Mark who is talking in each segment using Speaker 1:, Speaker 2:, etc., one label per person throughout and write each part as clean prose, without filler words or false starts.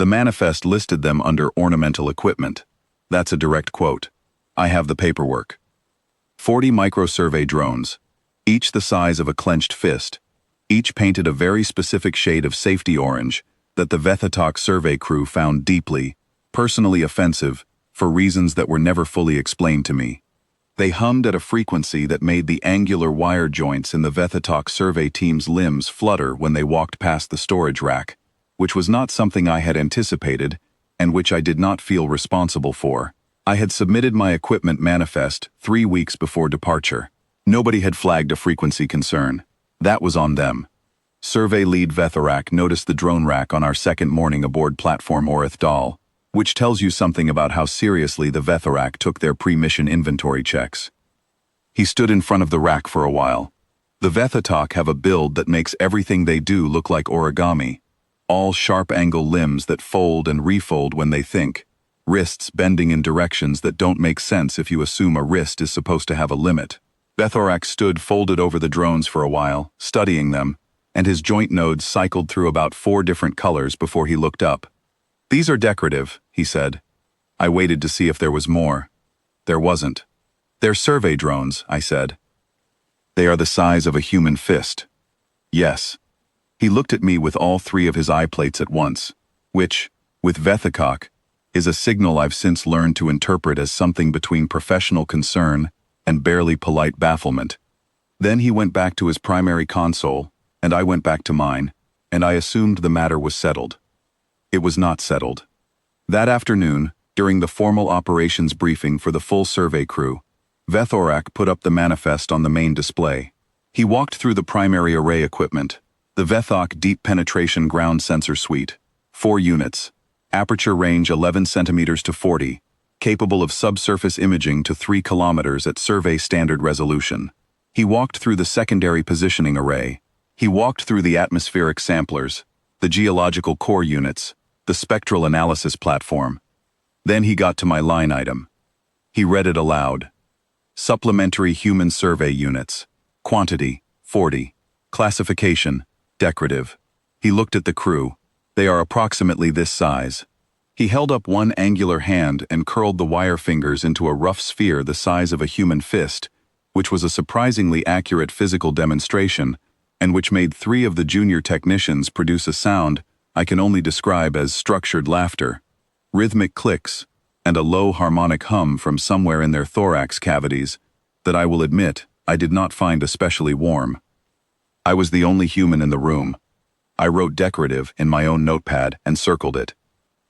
Speaker 1: The manifest listed them under ornamental equipment. That's a direct quote. I have the paperwork. 40 micro-survey drones, each the size of a clenched fist, each painted a very specific shade of safety orange that the Vethatok survey crew found deeply, personally offensive, for reasons that were never fully explained to me. They hummed at a frequency that made the angular wire joints in the Vethatok survey team's limbs flutter when they walked past the storage rack, which was not something I had anticipated and which I did not feel responsible for. I had submitted my equipment manifest 3 weeks before departure. Nobody had flagged a frequency concern. That was on them. Survey lead Vetharak noticed the drone rack on our second morning aboard platform Orith Dal, which tells you something about how seriously the Vetharak took their pre-mission inventory checks. He stood in front of the rack for a while. The Vethatok have a build that makes everything they do look like origami. All sharp-angle limbs that fold and refold when they think. Wrists bending in directions that don't make sense if you assume a wrist is supposed to have a limit. Vetharak stood folded over the drones for a while, studying them, and his joint nodes cycled through about 4 different colors before he looked up. These are decorative, he said. I waited to see if there was more. There wasn't. They're survey drones, I said. They are the size of a human fist. Yes. He looked at me with all 3 of his eye plates at once, which, with Vethakok, is a signal I've since learned to interpret as something between professional concern and barely polite bafflement. Then he went back to his primary console, and I went back to mine, and I assumed the matter was settled. It was not settled. That afternoon, during the formal operations briefing for the full survey crew, Vethorak put up the manifest on the main display. He walked through the primary array equipment, the Vethok Deep Penetration Ground Sensor Suite, 4 units, aperture range 11 centimeters to 40, capable of subsurface imaging to 3 kilometers at survey standard resolution. He walked through the secondary positioning array. He walked through the atmospheric samplers, the geological core units, the spectral analysis platform. Then he got to my line item. He read it aloud. Supplementary human survey units. Quantity, 40. Classification, decorative. He looked at the crew. They are approximately this size. He held up one angular hand and curled the wire fingers into a rough sphere the size of a human fist, which was a surprisingly accurate physical demonstration, and which made 3 of the junior technicians produce a sound I can only describe as structured laughter, rhythmic clicks, and a low harmonic hum from somewhere in their thorax cavities that I will admit I did not find especially warm. I was the only human in the room. I wrote decorative in my own notepad and circled it.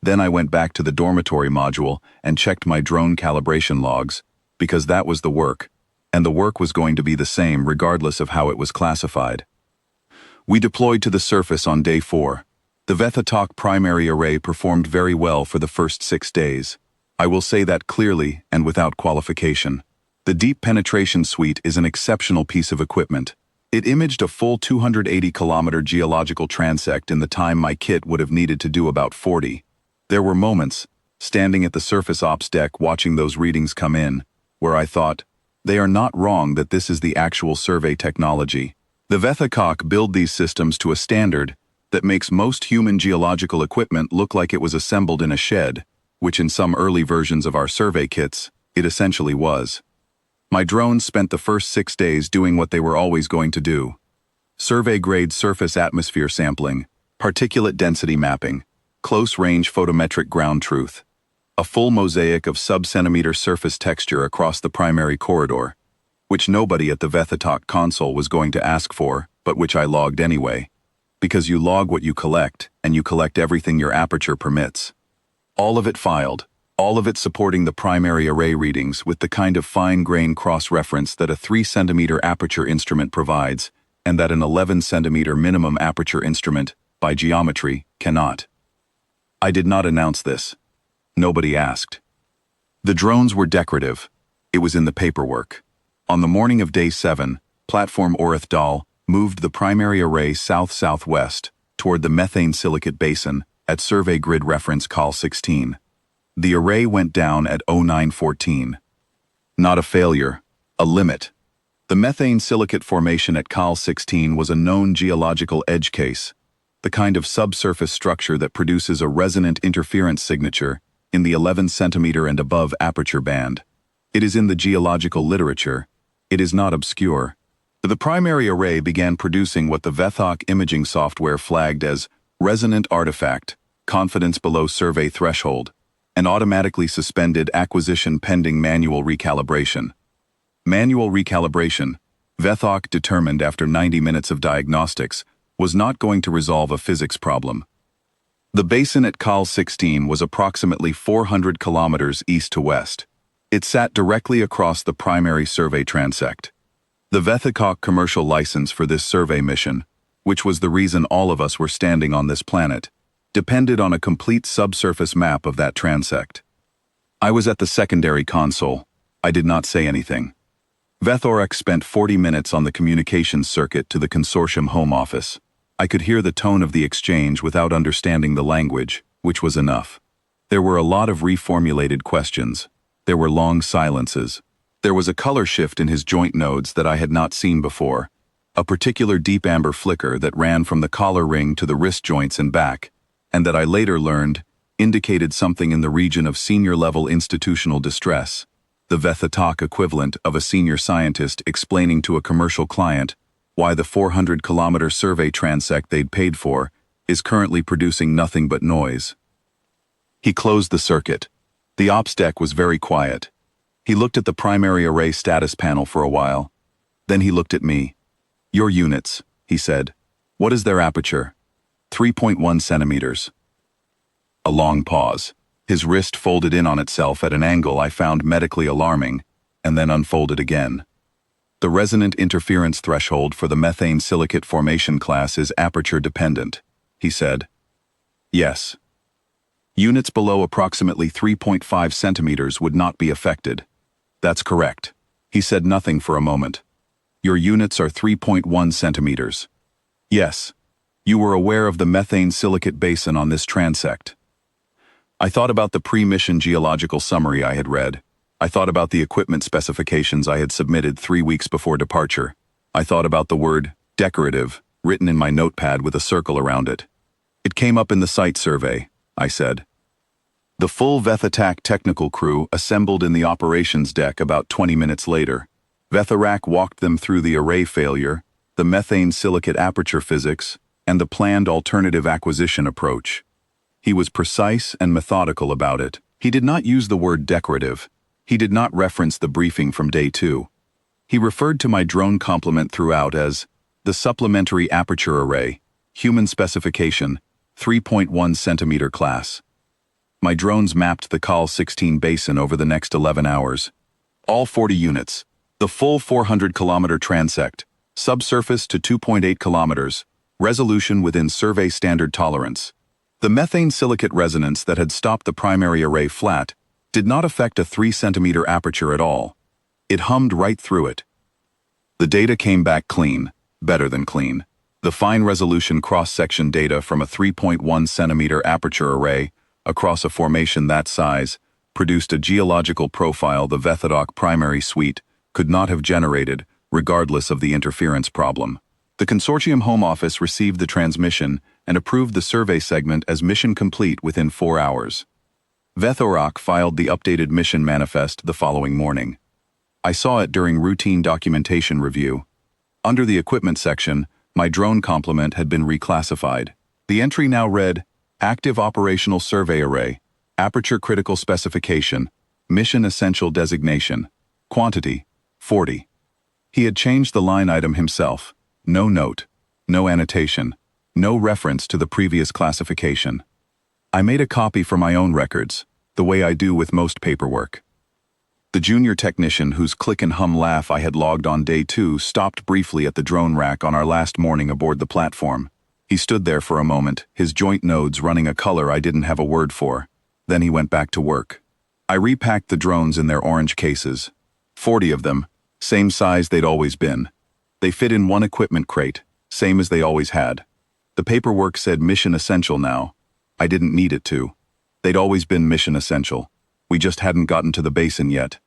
Speaker 1: Then I went back to the dormitory module and checked my drone calibration logs, because that was the work, and the work was going to be the same regardless of how it was classified. We deployed to the surface on day 4. The Vethatok primary array performed very well for the first 6 days. I will say that clearly and without qualification. The Deep Penetration Suite is an exceptional piece of equipment. It imaged a full 280-kilometer geological transect in the time my kit would have needed to do about 40. There were moments, standing at the surface ops deck watching those readings come in, where I thought, they are not wrong that this is the actual survey technology. The Vethakok build these systems to a standard that makes most human geological equipment look like it was assembled in a shed, which in some early versions of our survey kits, it essentially was. My drones spent the first 6 days doing what they were always going to do. Survey-grade surface atmosphere sampling, particulate density mapping, close-range photometric ground truth, a full mosaic of sub-centimeter surface texture across the primary corridor, which nobody at the Vethatok console was going to ask for, but which I logged anyway, because you log what you collect, and you collect everything your aperture permits. All of it filed. All of it supporting the primary array readings with the kind of fine-grain cross-reference that a 3-centimeter aperture instrument provides, and that an 11-centimeter minimum aperture instrument, by geometry, cannot. I did not announce this. Nobody asked. The drones were decorative. It was in the paperwork. On the morning of day 7, platform Orith Dal moved the primary array south-southwest toward the methane silicate basin at survey grid reference Cal 16. The array went down at 0914. Not a failure, a limit. The methane silicate formation at Cal 16 was a known geological edge case. the kind of subsurface structure that produces a resonant interference signature in the 11 centimeter and above aperture band. It is in the geological literature. It is not obscure. The primary array began producing what the VETHOC imaging software flagged as resonant artifact, confidence below survey threshold, and automatically suspended acquisition pending manual recalibration. Manual recalibration, VETHOC determined after 90 minutes of diagnostics, was not going to resolve a physics problem. The basin at Cal 16 was approximately 400 kilometers east to west. It sat directly across the primary survey transect. The VETHOC commercial license for this survey mission, which was the reason all of us were standing on this planet, depended on a complete subsurface map of that transect. I was at the secondary console. I did not say anything. VETHORX spent 40 minutes on the communications circuit to the consortium home office. I could hear the tone of the exchange without understanding the language, which was enough. There were a lot of reformulated questions. There were long silences. There was a color shift in his joint nodes that I had not seen before, a particular deep amber flicker that ran from the collar ring to the wrist joints and back, and that I later learned indicated something in the region of senior-level institutional distress, the VETHOC equivalent of a senior scientist explaining to a commercial client why the 400-kilometer survey transect they'd paid for is currently producing nothing but noise. He closed the circuit. The ops deck was very quiet. He looked at the primary array status panel for a while. Then he looked at me. "Your units," he said. "What is their aperture?" 3.1 centimeters. A long pause. His wrist folded in on itself at an angle I found medically alarming, and then unfolded again. "The resonant interference threshold for the methane silicate formation class is aperture dependent," he said. "Yes. Units below approximately 3.5 centimeters would not be affected." "That's correct." He said nothing for a moment. "Your units are 3.1 centimeters." "Yes. You were aware of the methane silicate basin on this transect." I thought about the pre-mission geological summary I had read. I thought about the equipment specifications I had submitted 3 weeks before departure. I thought about the word decorative written in my notepad with a circle around it. "It came up in the site survey," I said. The full VETHOTAC technical crew assembled in the operations deck about 20 minutes later. VETHORAC walked them through the array failure, the methane silicate aperture physics, and the planned alternative acquisition approach. He was precise and methodical about it. He did not use the word decorative. He did not reference the briefing from day 2. He referred to my drone complement throughout as the supplementary aperture array, human specification, 3.1 centimeter class. My drones mapped the Cal 16 basin over the next 11 hours. All 40 units, the full 400-kilometer transect, subsurface to 2.8 kilometers, resolution within survey standard tolerance. The methane silicate resonance that had stopped the primary array flat did not affect a 3-centimeter aperture at all. It hummed right through it. The data came back clean, better than clean. The fine resolution cross-section data from a 3.1 centimeter aperture array across a formation that size produced a geological profile the VETHOC primary suite could not have generated, regardless of the interference problem. The consortium home office received the transmission and approved the survey segment as mission complete within 4 hours. VETHOROC filed the updated mission manifest the following morning. I saw it during routine documentation review. Under the equipment section, my drone complement had been reclassified. The entry now read, Active Operational Survey Array, Aperture Critical Specification, Mission Essential Designation, Quantity, 40. He had changed the line item himself. No note, no annotation, no reference to the previous classification. I made a copy for my own records, the way I do with most paperwork. The junior technician whose click and hum laugh I had logged on day 2 stopped briefly at the drone rack on our last morning aboard the platform. He stood there for a moment, his joint nodes running a color I didn't have a word for. Then he went back to work. I repacked the drones in their orange cases. 40 of them, same size they'd always been. They fit in one equipment crate, same as they always had. The paperwork said Mission Essential now. I didn't need it to. They'd always been Mission Essential. We just hadn't gotten to the basin yet.